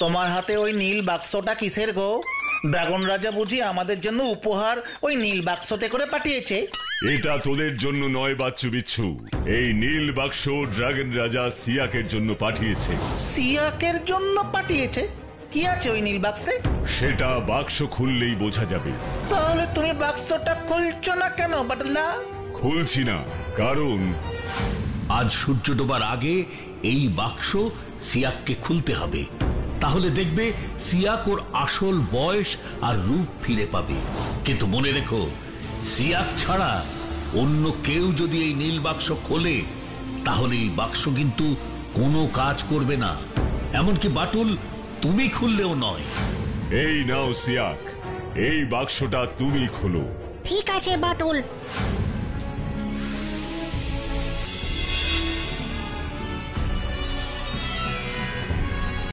তোমার হাতে ওই নীল বাক্সটা কিসের গো? ড্রাগন রাজা বুঝি আমাদের জন্য উপহার ওই নীল বাক্সতে করে পাঠিয়েছে? এটা তোদের জন্য নয় বাচ্চু বিচ্ছু, এই নীল বাক্স ড্রাগন রাজা সিয়াকের জন্য পাঠিয়েছে। সিয়াকের জন্য পাঠিয়েছে? কি আছে ওই নীল বাক্সে? সেটা বাক্স খুললেই বোঝা যাবে। তাহলে তুমি বাক্সটা খুলছো না কেন বাটলা? খুলছি না কারণ আজ সূর্য ডোবার আগে এই বাক্স সিয়াককে খুলতে হবে। তাহলে দেখবে সিয়াক ওর আসল বয়স আর রূপ ফিরে পাবে। কিন্তু মনে রেখো, সিয়াক ছাড়া অন্য কেউ যদি এই নীল বাক্স খোলে তাহলে এই বাক্স কিন্তু কোনো কাজ করবে না, এমনকি বাটুল তুমি খুললেও নয়। এই নাও সিয়াক, এই বাক্সটা তুমি খোলো। ঠিক আছে বাটুল।